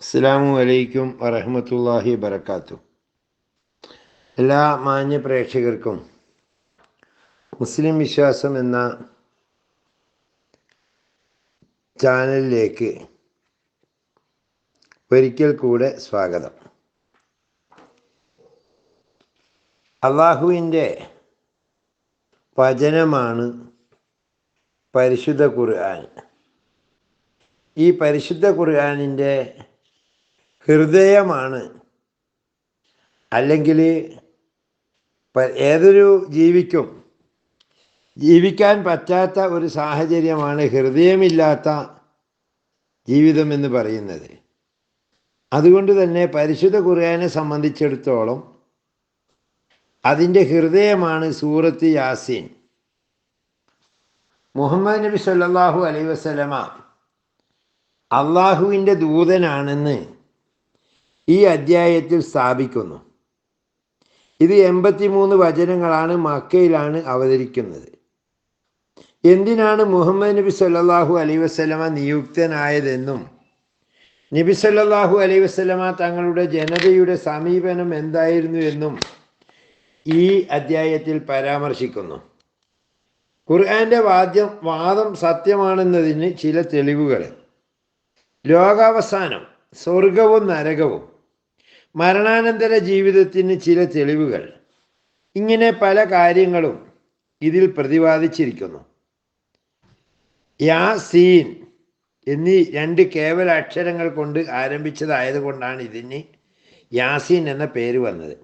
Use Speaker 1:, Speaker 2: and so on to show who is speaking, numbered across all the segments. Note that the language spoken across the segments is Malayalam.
Speaker 1: അസ്സലാമു അലൈക്കും വറഹ്മത്തുള്ളാഹി വബറകാതുഹു. എല്ലാ മാന്യ പ്രേക്ഷകർക്കും മുസ്ലിം വിശ്വാസം എന്ന ചാനലിലേക്ക് ഒരിക്കൽ കൂടെ സ്വാഗതം. അള്ളാഹുവിൻ്റെ വചനമാണ് പരിശുദ്ധ ഖുർആൻ. ഈ പരിശുദ്ധ ഖുർആനിൻ്റെ ഹൃദയമാണ്, അല്ലെങ്കിൽ ഏതൊരു ജീവിക്കും ജീവിക്കാൻ പറ്റാത്ത ഒരു സാഹചര്യമാണ് ഹൃദയമില്ലാത്ത ജീവിതം എന്ന് പറയുന്നത്. അതുകൊണ്ട് തന്നെ പരിശുദ്ധ ഖുർആനെ സംബന്ധിച്ചിടത്തോളം അതിൻ്റെ ഹൃദയമാണ് സൂറത്ത് യാസീൻ. മുഹമ്മദ് നബി സല്ലല്ലാഹു അലൈഹി വസല്ലമ അള്ളാഹുവിൻ്റെ ദൂതനാണെന്ന് ഈ അധ്യായത്തിൽ സ്ഥാപിക്കുന്നു. ഇത് 83 വചനങ്ങളാണ്, മക്കയിലാണ് അവതരിക്കുന്നത്. എന്തിനാണ് മുഹമ്മദ് നബി സല്ലല്ലാഹു അലൈഹി വസല്ലമ നിയുക്തനായതെന്നും നബി സല്ലല്ലാഹു അലൈഹി വസല്ലമ തങ്ങളുടെ ജനതയുടെ സമീപനം എന്തായിരുന്നു എന്നും ഈ അധ്യായത്തിൽ പരാമർശിക്കുന്നു. ഖുർആന്റെ വാദം സത്യമാണെന്നതിന് ചില തെളിവുകൾ: ലോകാവസാനം, സ്വർഗവും നരകവും, മരണാനന്തര ജീവിതത്തിന് ചില തെളിവുകൾ, ഇങ്ങനെ പല കാര്യങ്ങളും ഇതിൽ പ്രതിപാദിച്ചിരിക്കുന്നു. യാസീൻ എന്നീ 2 കേവല അക്ഷരങ്ങൾ കൊണ്ട് ആരംഭിച്ചതായതുകൊണ്ടാണ് ഇതിന് യാസീൻ എന്ന പേര് വന്നത്.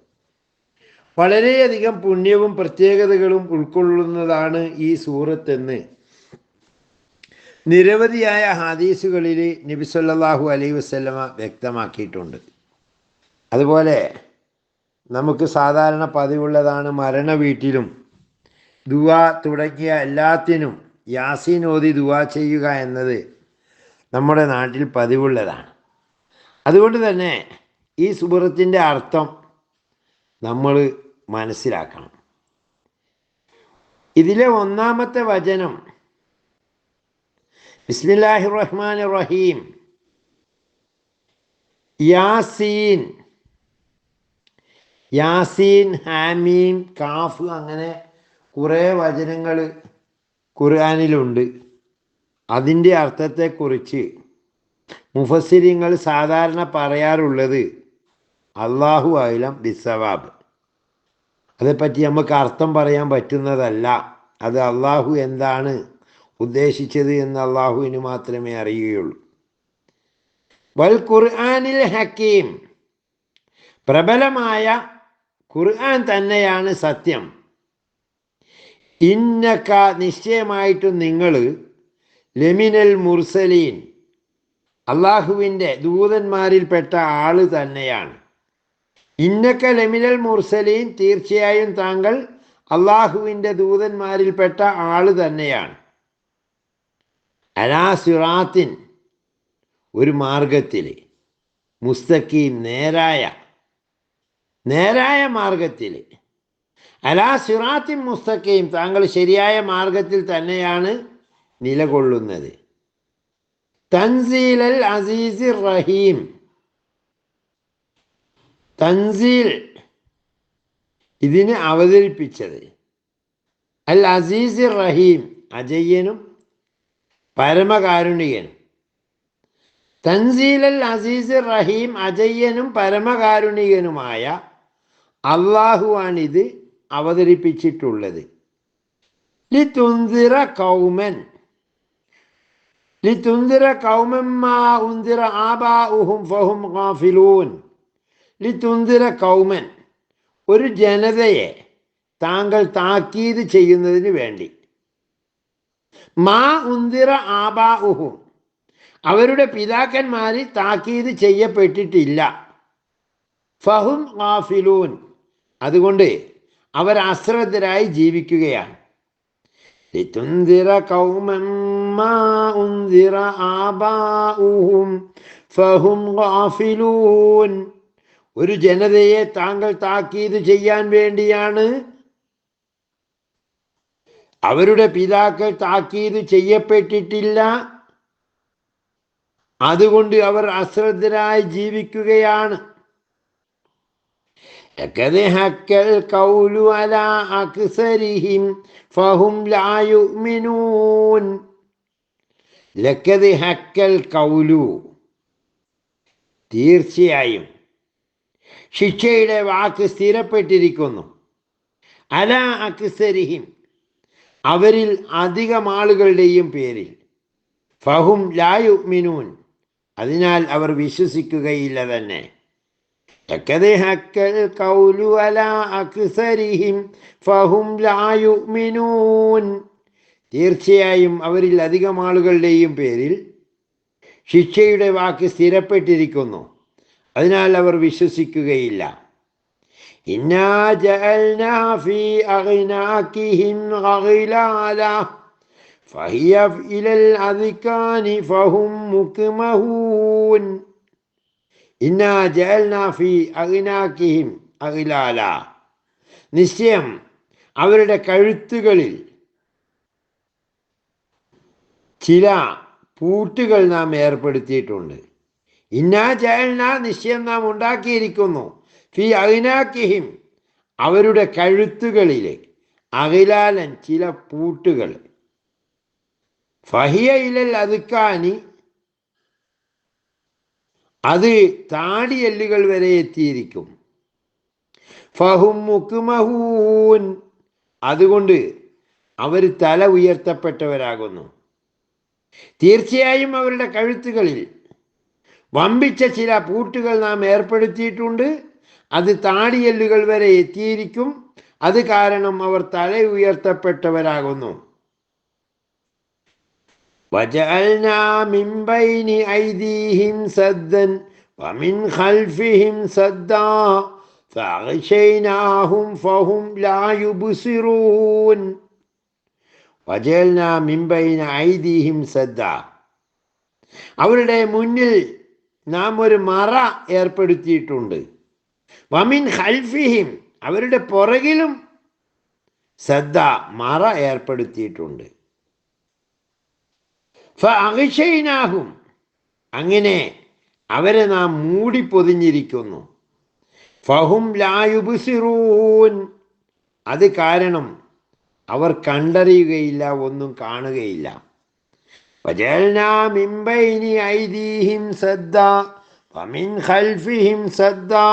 Speaker 1: വളരെയധികം പുണ്യവും പ്രത്യേകതകളും ഉൾക്കൊള്ളുന്നതാണ് ഈ സൂറത്തെന്ന് നിരവധിയായ ഹദീസുകളിൽ നബി സല്ലല്ലാഹു അലൈഹി വസല്ലമ വ്യക്തമാക്കിയിട്ടുണ്ട്. അതുപോലെ നമുക്ക് സാധാരണ പതിവുള്ളതാണ് മരണ വീട്ടിലും ദുആ തുടങ്ങിയ എല്ലാത്തിനും യാസീൻ ഓതി ദുആ ചെയ്യുക എന്നത് നമ്മുടെ നാട്ടിൽ പതിവുള്ളതാണ്. അതുകൊണ്ട് തന്നെ ഈ സൂറത്തിൻ്റെ അർത്ഥം നമ്മൾ മനസ്സിലാക്കണം. ഇതിലെ ഒന്നാമത്തെ വചനം ബിസ്മില്ലാഹിർ റഹ്മാനിർ റഹീം, യാസീൻ. യാസീൻ, ഹാമീം, കാഫ്, അങ്ങനെ കുറേ വചനങ്ങൾ ഖുർആനിലുണ്ട്. അതിൻ്റെ അർത്ഥത്തെക്കുറിച്ച് മുഫസ്സിരിങ്ങൾ സാധാരണ പറയാറുള്ളത് അല്ലാഹു അഅലം ബിസ്സവാബ്. അതേപ്പറ്റി നമുക്ക് അർത്ഥം പറയാൻ പറ്റുന്നതല്ല. അത് അള്ളാഹു എന്താണ് ഉദ്ദേശിച്ചത് എന്ന് അള്ളാഹുവിന് മാത്രമേ അറിയുകയുള്ളൂ. വൽ ഖുർആനിൽ ഹക്കീം, പ്രബലമായ ഖുർആൻ തന്നെയാണ് സത്യം. ഇന്നക, നിശ്ചയമായിട്ടും നിങ്ങൾ, ലമിനൽ മുർസലീൻ, അള്ളാഹുവിൻ്റെ ദൂതന്മാരിൽപ്പെട്ട ആള് തന്നെയാണ്. ഇന്നക ലമിനൽ മുർസലീൻ, തീർച്ചയായും താങ്കൾ അള്ളാഹുവിൻ്റെ ദൂതന്മാരിൽപ്പെട്ട ആള് തന്നെയാണ്. അലാ സിറാത്തിൻ, ഒരു മാർഗത്തിൽ, മുസ്തഖീം, നേരായ മാർഗത്തിൽ. അലാ സിറാത്തിൻ മുസ്തഖീം, താങ്കൾ ശരിയായ മാർഗത്തിൽ തന്നെയാണ് നിലകൊള്ളുന്നത്. തൻസീൽ അൽ അസീസിർ റഹീം, തൻസീൽ ഇതിനെ അവതരിപ്പിച്ചത്, അൽ അസീസിർ റഹീം, അജയ്യനും പരമകാരുണികനും. തൻസീൽ അൽ അസീസിർ റഹീം, അജയ്യനും പരമകാരുണികനുമായ അള്ളാഹുവാണിത് അവതരിപ്പിച്ചിട്ടുള്ളത്. ലിതുൻദിറ ഖൗമൻ മാ ഉൻദിറ ആബാഉഹും ഫഹും ഗാഫിലൂൻ. ലിതുൻദിറ ഖൗമൻ, ഒരു ജനതയെ താങ്കൾ താക്കീത് ചെയ്യുന്നതിന് വേണ്ടി. മാ ഉൻദിറ ആബാഉഹും, അവരുടെ പിതാക്കന്മാർ താക്കീത് ചെയ്യപ്പെട്ടിട്ടില്ല. ഫഹും ഗാഫിലൂൻ, അതുകൊണ്ട് അവർ അശ്രദ്ധരായി ജീവിക്കുകയാണ്. ലിതുൻദിറ ഖൗമൻ മാ ഉൻദിറ ആബാഉഹും ഫഹും ഗാഫിലൂൻ, ഒരു ജനതയെ താങ്കൾ താക്കീത് ചെയ്യാൻ വേണ്ടിയാണ്. അവരുടെ പിതാക്കൾ താക്കീത് ചെയ്യപ്പെട്ടിട്ടില്ല. അതുകൊണ്ട് അവർ അശ്രദ്ധരായി ജീവിക്കുകയാണ്. ലഖദ് ഹക്കൽ ഖൗലു അലാ അക്സരിഹിം ഫഹും ലാ യുഅ്മിനൂൻ. ലഖദ് ഹക്കൽ ഖൗലു, തീർച്ചയായും ശിക്ഷയുടെ വാക്ക് സ്ഥിരപ്പെട്ടിരിക്കുന്നു. അലാ അക്സരിഹിം, അവരിൽ അധികം ആളുകളുടെയും പേരിൽ. ഫഹും ലാ യുഅ്മിനൂൻ, അതിനാൽ അവർ വിശ്വസിക്കുകയില്ല തന്നെ. ലഖദ് ഹക്കൽ ഖൗലു അലാ അക്സരിഹിം ഫഹും ലാ യുഅ്മിനൂൻ. തീർച്ചയായും അവരിൽ അധികം ആളുകളുടെയും പേരിൽ ശിക്ഷയുടെ വാക്ക് സ്ഥിരപ്പെട്ടിരിക്കുന്നു, അതിനാൽ അവർ വിശ്വസിക്കുകയില്ല. ഇന്നാ ജഅൽനാ ഫീ അഗ്നാകിഹിം ഗഗ്ലാല ഫഹിയ ഇലൽ അദ്കാനി ഫഹും മുക്മഹൂൻ. ഇന്നാ ജഅൽനാ ഫീ അഗ്നാകിഹിം അഗ്ലാല, നിശ്ചയം അവരുടെ കഴുത്തുകളിൽ ചില പൂട്ടുകൾ നാം ഏർപ്പെടുത്തിയിട്ടുണ്ട്. ഇന്നാ ജഅൽന, നിശ്ചയം നാം ഉണ്ടാക്കിയിരിക്കുന്നു, ഫി അഗ്നാകിഹിം, അവരുടെ കഴുത്തുകളിലെ, അഗ്ലാലൻ, ചില പൂട്ടുകൾ, ഫഹിയ ഇലൽ അദ്കാനി, അത് താടിയെല്ലുകൾ വരെ എത്തിയിരിക്കും. ഫഹും മുക്മഹൂൻ, അതുകൊണ്ട് അവർ തല ഉയർത്തപ്പെട്ടവരാകുന്നു. തീർച്ചയായും അവരുടെ കഴുത്തുകളിൽ വമ്പിച്ച ചില പൂട്ടുകൾ നാം ഏർപ്പെടുത്തിയിട്ടുണ്ട്, അത് താടിയെല്ലുകൾ വരെ എത്തിയിരിക്കും, അത് കാരണം അവർ തല ഉയർത്തപ്പെട്ടവരാകുന്നു. വജഅൽനാ മിൻ ബൈനി ഐദീഹിം സദ്ദൻ വമിൻ ഖൽഫിഹിം സദ്ദാ ഫഅഗ്ശൈനാഹും ഫഹും ലാ യുബ്സിറൂൻ. വജഅൽനാ മിൻ ബൈനി ഐദീഹിം സദ്ദാ, അവരുടെ മുന്നിൽ നാം ഒരു മറ ഏർപ്പെടുത്തിയിട്ടുണ്ട്. വമിൻ ഖൽഫിഹിം, അവരുടെ പുറകിലും സദ്ദ, മറ ഏർപ്പെടുത്തിയിട്ടുണ്ട്. ഫഅഗ്ശൈനാഹും, അങ്ങനെ അവരെ നാം മൂടി പൊതിഞ്ഞിരിക്കുന്നു. ഫഹും ലാ യുബ്സിറൂൻ, അത് കാരണം അവർ കണ്ടറിയുകയില്ല, ഒന്നും കാണുകയില്ല. വജഅൽനാ മിൻ ബൈനി ഐദീഹിം സദ്ദാ വമിൻ ഖൽഫിഹിം സദ്ദാ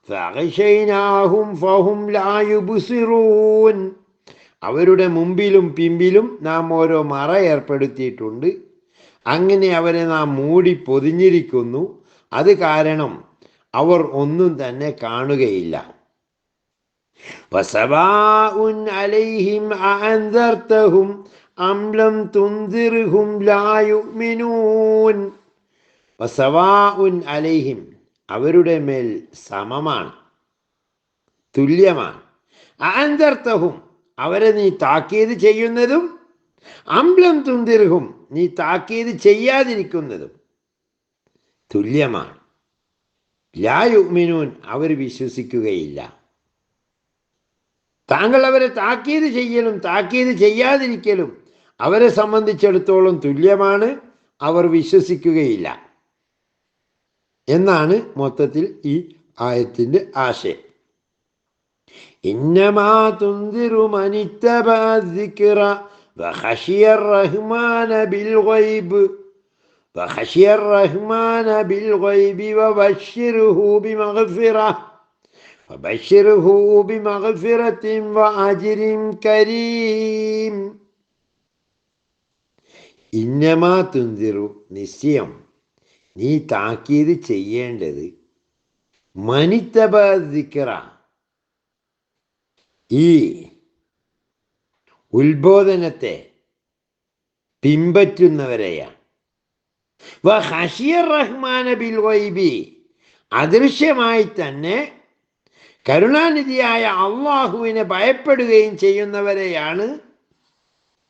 Speaker 1: ഫഅഗ്ശൈനാഹും ഫഹും ലാ യുബ്സിറൂൻ, അവരുടെ മുമ്പിലും പിമ്പിലും നാം ഓരോ മറ ഏർപ്പെടുത്തിയിട്ടുണ്ട്, അങ്ങനെ അവരെ നാം മൂടി പൊതിഞ്ഞിരിക്കുന്നു, അത് കാരണം അവർ ഒന്നും തന്നെ കാണുകയില്ല. വസവാഉൻ അലൈഹിം അഅൻദർതഹും അം ലം തുൻദിർഹും ലാ യുഅ്മിനൂൻ. വസവാഉൻ അലൈഹിം, അവരുടെ മേൽ സമമാണ്, തുല്യമാണ്. അഅൻദർതഹും, അവരെ നീ താക്കീത് ചെയ്യുന്നതും, അം ലം തുൻദിർഹും, നീ താക്കീത് ചെയ്യാതിരിക്കുന്നതും തുല്യമാണ്. ലാ യുഅ്മിനൂൻ, അവർ വിശ്വസിക്കുകയില്ല. താങ്കൾ അവരെ താക്കീത് ചെയ്യലും താക്കീത് ചെയ്യാതിരിക്കലും അവരെ സംബന്ധിച്ചിടത്തോളം തുല്യമാണ്, അവർ വിശ്വസിക്കുകയില്ല എന്നാണ് മൊത്തത്തിൽ ഈ ആയത്തിൻ്റെ ആശയം. ഇന്നമാ തുൻദിറു മനിത്തബഅ ദിക്റ വഖശിയർ റഹ്മാന ബിൽ ഗൈബ് വഖശിയർ റഹ്മാന ബിൽ ഗൈബി വബശ്ശിർഹു ബിമഗ്ഫിറത്തിൻ വഅജ്രിൻ കരീം. ഇന്നമാ തുൻദിറു, നിശ്ചയം നീ താക്കീത് ചെയ്യേണ്ടത്, മനിത്തബഅ ദിക്റ, ഈ ഉത്ബോധനത്തെ പിൻപറ്റുന്നവരെയാണ്. വഖശിയർ റഹ്മാന ബിൽ ഗൈബി, അദൃശ്യമായി തന്നെ കരുണാനിധിയായ അള്ളാഹുവിനെ ഭയപ്പെടുകയും ചെയ്യുന്നവരെയാണ്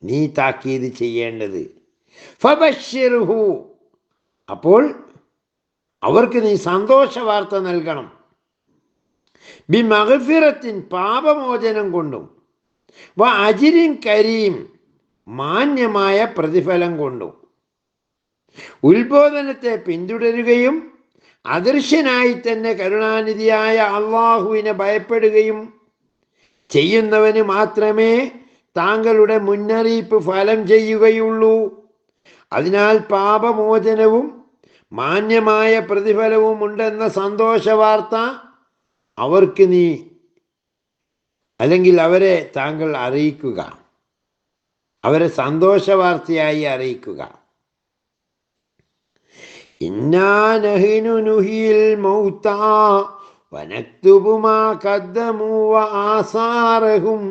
Speaker 1: നീ താക്കീത് ചെയ്യേണ്ടത്. ഫബശ്ശിർഹു, അപ്പോൾ അവർക്ക് നീ സന്തോഷ വാർത്ത നൽകണം. ബിമഗ്ഫിറത്തിൻ, പാപമോചനം കൊണ്ടും, വഅജ്രിൻ കരീം, മാന്യമായ പ്രതിഫലം കൊണ്ടും. ഉത്ബോധനത്തെ പിന്തുടരുകയും അദൃശ്യനായി തന്നെ കരുണാനിധിയായ അള്ളാഹുവിനെ ഭയപ്പെടുകയും ചെയ്യുന്നവന് മാത്രമേ താങ്കളുടെ മുന്നറിയിപ്പ് ഫലം ചെയ്യുകയുള്ളൂ. അതിനാൽ പാപമോചനവും മാന്യമായ പ്രതിഫലവും ഉണ്ടെന്ന സന്തോഷ വാർത്ത അവർക്ക് നീ അല്ലെങ്കിൽ അവരെ താങ്കൾ അറിയിക്കുക, അവരെ സന്തോഷ വാർത്തയായി അറിയിക്കുക. ഇന്നാ നഹ്നു നുഹിയിൽ മൗതാ വനക്തുബു മാ ഖദ്ദമു വആസാറഹും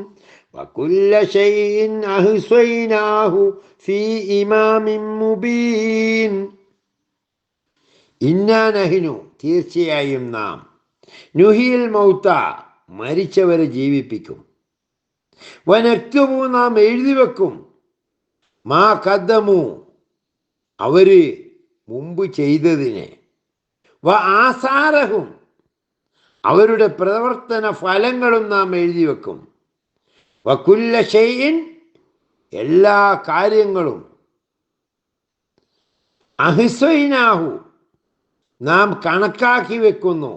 Speaker 1: വകുല്ല ശൈഇൻ അഹ്സൈനാഹു ഫീ ഇമാമിൻ മുബീൻ. ഇന്നാ നഹ്നു തീർച്ചയായും നാം, നുഹിയിൽ മൗത മരിച്ചവരെ ജീവിപ്പിക്കും, വനക്തുബു നാം എഴുതി വെക്കും, മാ ഖദ്ദമു അവര് മുമ്പ് ചെയ്തതിനെ, ആസാരഹും അവരുടെ പ്രവർത്തന ഫലങ്ങളും നാം എഴുതി വെക്കും, വകുല്ല ശൈഇൻ എല്ലാ കാര്യങ്ങളും, അഹ്സൈനാഹു നാം കണക്കാക്കി വെക്കുന്നു,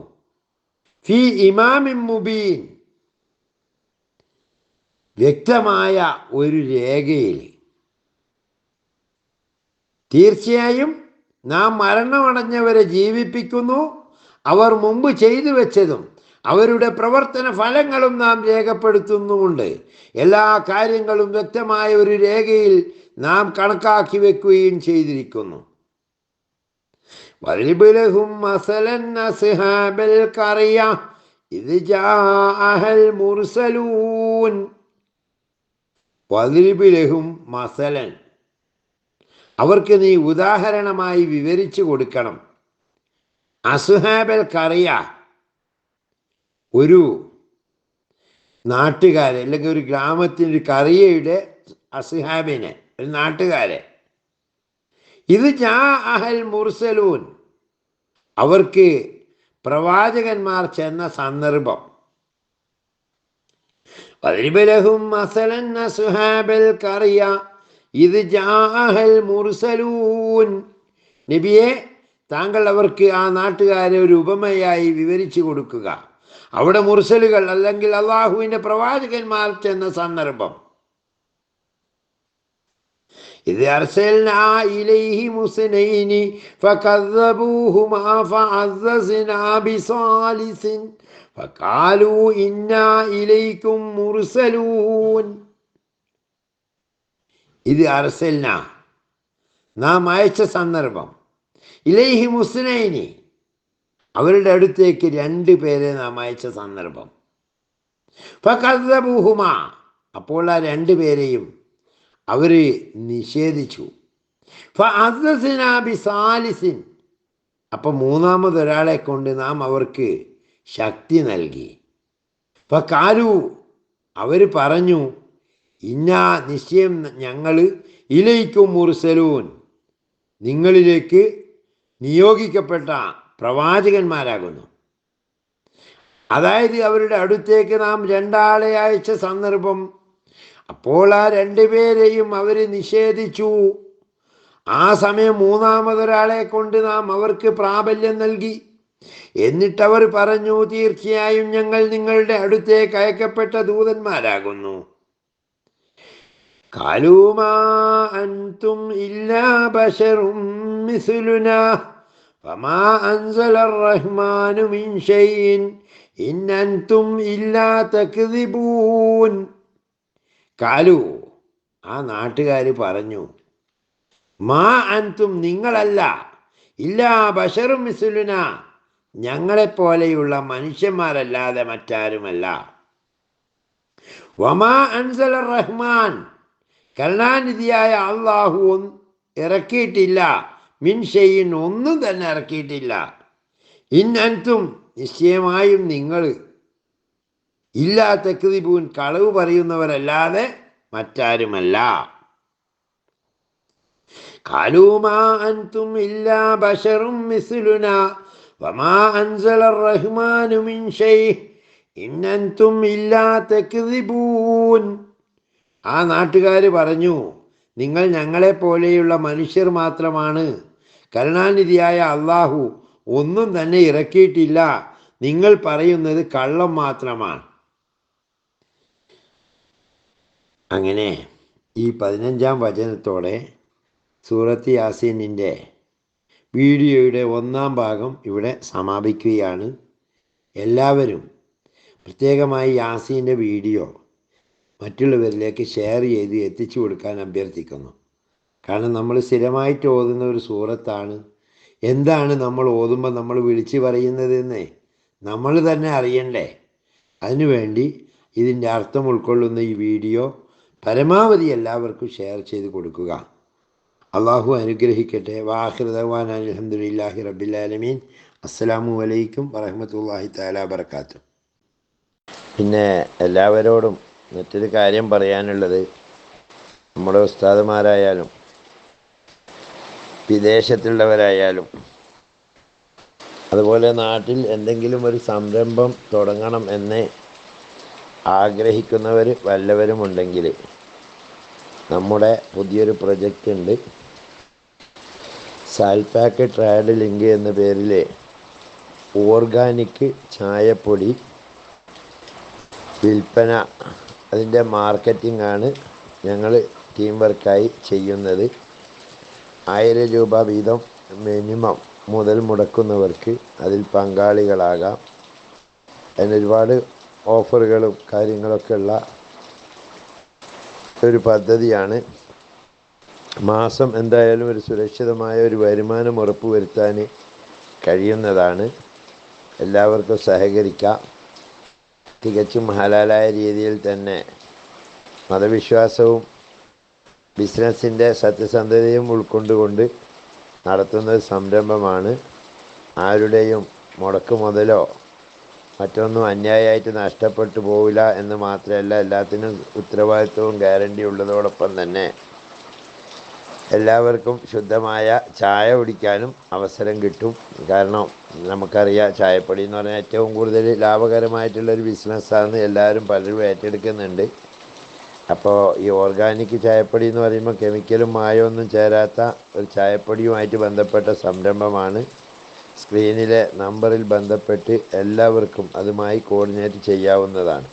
Speaker 1: ഫി ഇമാമിൻ മുബീൻ വ്യക്തമായ ഒരു രേഖയിൽ. തീർച്ചയായും നാം മരണമടഞ്ഞവരെ ജീവിപ്പിക്കുന്നു, അവർ മുമ്പ് ചെയ്തു വെച്ചതും അവരുടെ പ്രവർത്തന ഫലങ്ങളും നാം രേഖപ്പെടുത്തുന്നുമുണ്ട്. എല്ലാ കാര്യങ്ങളും വ്യക്തമായ ഒരു രേഖയിൽ നാം കണക്കാക്കി വെക്കുകയും ചെയ്തിരിക്കുന്നു. വദ്രിബ് ലഹും മസലൻ അസ്ഹാബൽ ഖറിയ ഇദ് ജാഅഹൽ മുർസലൂൻ. വദ്രിബ് ലഹും മസലൻ അവർക്ക് നീ ഉദാഹരണമായി വിവരിച്ചു കൊടുക്കണം. അസ്ഹാബൽ ഖറിയ ഒരു നാട്ടുകാരെ അല്ലെങ്കിൽ ഒരു ഗ്രാമത്തിൻ്റെ ഖറിയയുടെ അസ്ഹാബിനെ, ഒരു നാട്ടുകാരെ. ഇത് ജാഅഹൽ മുർസലൂൻ അവർക്ക് പ്രവാചകന്മാർ ചെന്ന സന്ദർഭം. വദ്രിബ് ലഹും മസലൻ അസ്ഹാബൽ ഖറിയ ഇത് ജാഅഹൽ മുർസലൂൻ. നബിയെ, താങ്കൾ അവർക്ക് ആ നാട്ടുകാരെ ഒരു ഉപമയായി വിവരിച്ചു കൊടുക്കുക. അവിടെ മുർസലുകൾ അല്ലെങ്കിൽ അള്ളാഹുവിൻ്റെ പ്രവാചകന്മാർ ചെന്ന സന്ദർഭം. ഇത് അർസൽനാ ഇലൈഹി മുസ്നൈനി ഫകദ്ദബൂഹുമാ ഫഅസ്സസ്നാ ബിസാലിസിൻ ഫഖാലൂ ഇന്നാ ഇലൈക്കും മുർസലൂൻ. ഇത് അർസൽന നാം അയച്ച സന്ദർഭം. ഇലൈഹി മുസ്നൈനി അവരുടെ അടുത്തേക്ക് 2 പേരെ നാം അയച്ച സന്ദർഭം. ഫകദ്ദബൂഹുമാ അപ്പോൾ ആ 2 പേരെയും അവർ നിഷേധിച്ചു. ഫഅസ്സസ്നാ ബിസാലിസിൻ അപ്പം 3-മതൊരാളെ കൊണ്ട് നാം അവർക്ക് ശക്തി നൽകി. ഫഖാലു അവർ പറഞ്ഞു, ഇന്നാ നിശ്ചയം ഞങ്ങൾ ഇലൈക്കും മുർസലൂൻ നിങ്ങളിലേക്ക് നിയോഗിക്കപ്പെട്ട പ്രവാചകന്മാരാകുന്നു. അതായത് അവരുടെ അടുത്തേക്ക് നാം 2 ആളെ അയച്ച സന്ദർഭം. അപ്പോൾ ആ 2 പേരെയും അവർ നിഷേധിച്ചു. ആ സമയം 3-മതൊരാളെ കൊണ്ട് നാം അവർക്ക് പ്രാബല്യം നൽകി. എന്നിട്ടവർ പറഞ്ഞു, തീർച്ചയായും ഞങ്ങൾ നിങ്ങളുടെ അടുത്തേക്ക് അയക്കപ്പെട്ട ദൂതന്മാരാകുന്നു. ഖാലൂ മാ അൻതും ഇല്ലാ ബശറും മിസ്ലുനാ വമാ അൻസലർ റഹ്മാനു മിൻ ഷൈഇൻ ഇൻ അൻതും ഇല്ലാ തക്ദിബൂൻ. ഖാലൂ ആ നാട്ടുകാർ പറഞ്ഞു, മാ അൻതും നിങ്ങളല്ല, ഇല്ലാ ബശറും മിസ്ലുനാ ഞങ്ങളെപ്പോലെയുള്ള മനുഷ്യന്മാരല്ലാതെ മറ്റാരുമല്ല. വമാ അൻസലർ റഹ്മാൻ കരുണാനിധിയായ അള്ളാഹു ഇറക്കിയിട്ടില്ല, മിൻ ഷൈഇൻ ഒന്നും തന്നെ ഇറക്കിയിട്ടില്ല. ഇൻ അൻതും നിശ്ചയമായും നിങ്ങൾ, ഇല്ലാ തക്ദിബൂൻ കളവ് പറയുന്നവരല്ലാതെ മറ്റാരുമല്ല. ഖാലൂ മാ അൻതും ഇല്ലാ ബശറും മിസ്ലുനാ വമാ അൻസലർ റഹ്മാനു മിൻ ഷൈഇൻ ഇൻ അൻതും ഇല്ലാ തക്ദിബൂൻ. ആ നാട്ടുകാർ പറഞ്ഞു, നിങ്ങൾ ഞങ്ങളെപ്പോലെയുള്ള മനുഷ്യർ മാത്രമാണ്, കരുണാനിധിയായ അള്ളാഹു ഒന്നും തന്നെ ഇറക്കിയിട്ടില്ല, നിങ്ങൾ പറയുന്നത് കള്ളം മാത്രമാണ്. അങ്ങനെ ഈ 15-ാം വചനത്തോടെ സൂറത്ത് യാസീനിൻ്റെ വീഡിയോയുടെ 1-ാം ഭാഗം ഇവിടെ സമാപിക്കുകയാണ്. എല്ലാവരും പ്രത്യേകമായി യാസീൻ്റെ വീഡിയോ മറ്റുള്ളവരിലേക്ക് ഷെയർ ചെയ്ത് എത്തിച്ചു കൊടുക്കാൻ അഭ്യർത്ഥിക്കുന്നു. കാരണം നമ്മൾ സ്ഥിരമായിട്ട് ഓതുന്ന ഒരു സൂറത്താണ്. എന്താണ് നമ്മൾ ഓതുമ്പോൾ നമ്മൾ വിളിച്ചു പറയുന്നതെന്ന് നമ്മൾ തന്നെ അറിയണ്ടേ? അതിനുവേണ്ടി ഇതിൻ്റെ അർത്ഥം ഉൾക്കൊള്ളുന്ന ഈ വീഡിയോ പരമാവധി എല്ലാവർക്കും ഷെയർ ചെയ്ത് കൊടുക്കുക. അള്ളാഹു അനുഗ്രഹിക്കട്ടെ. വാഖിറു ദഅ്വാനാ അൽഹംദുലില്ലാഹി റബ്ബിൽ ആലമീൻ. അസ്സലാമു അലൈക്കും വറഹ്മത്തുള്ളാഹി തആല വബറകാതുഹു. പിന്നെ എല്ലാവരോടും മറ്റൊരു കാര്യം പറയാനുള്ളത്, നമ്മുടെ ഉസ്താദുമാരായാലും വിദേശത്തുള്ളവരായാലും അതുപോലെ നാട്ടിൽ എന്തെങ്കിലും ഒരു സംരംഭം തുടങ്ങണം എന്ന് ആഗ്രഹിക്കുന്നവർ വല്ലവരുമുണ്ടെങ്കിൽ നമ്മുടെ പുതിയൊരു പ്രൊജക്റ്റ് ഉണ്ട്. സാൽപാക്ക് ട്രേഡ് ലിങ്ക് എന്ന പേരിൽ ഓർഗാനിക് ചായപ്പൊടി വിൽപ്പന, അതിൻ്റെ മാർക്കറ്റിംഗ് ആണ് ഞങ്ങൾ ടീം വർക്കായി ചെയ്യുന്നത്. 1000 രൂപ വീതം മിനിമം മുതൽ മുടക്കുന്നവർക്ക് അതിൽ പങ്കാളികളാകാം. അതിന് ഒരുപാട് ഓഫറുകളും കാര്യങ്ങളൊക്കെ ഉള്ള ഒരു പദ്ധതിയാണ്. മാസം എന്തായാലും ഒരു സുരക്ഷിതമായ ഒരു വരുമാനം ഉറപ്പുവരുത്താൻ കഴിയുന്നതാണ്. എല്ലാവർക്കും സഹകരിക്കാം. തികച്ചും ഹലാലായ രീതിയിൽ തന്നെ മതവിശ്വാസവും ബിസിനസ്സിൻ്റെ സത്യസന്ധതയും ഉൾക്കൊണ്ടുകൊണ്ട് നടത്തുന്ന സംരംഭമാണ്. ആരുടെയും മുടക്ക് മുതലോ മറ്റൊന്നും അന്യായമായിട്ട് നഷ്ടപ്പെട്ടു പോവില്ല എന്ന് മാത്രമല്ല, എല്ലാത്തിനും ഉത്തരവാദിത്വവും ഗ്യാരണ്ടി ഉള്ളതോടൊപ്പം തന്നെ എല്ലാവർക്കും ശുദ്ധമായ ചായ കുടിക്കാനും അവസരം കിട്ടും. കാരണം നമുക്കറിയാം, ചായപ്പൊടി എന്ന് പറഞ്ഞാൽ ഏറ്റവും കൂടുതൽ ലാഭകരമായിട്ടുള്ളൊരു ബിസിനസ്സാണ്. എല്ലാവരും പലരും ഏറ്റെടുക്കുന്നുണ്ട്. അപ്പോൾ ഈ ഓർഗാനിക് ചായപ്പൊടി എന്ന് പറയുമ്പോൾ കെമിക്കലും മായമൊന്നും ചേരാത്ത ഒരു ചായപ്പൊടിയുമായിട്ട് ബന്ധപ്പെട്ട സംരംഭമാണ്. സ്ക്രീനിലെ നമ്പറിൽ ബന്ധപ്പെട്ട് എല്ലാവർക്കും അതുമായി കോർഡിനേറ്റ് ചെയ്യാവുന്നതാണ്.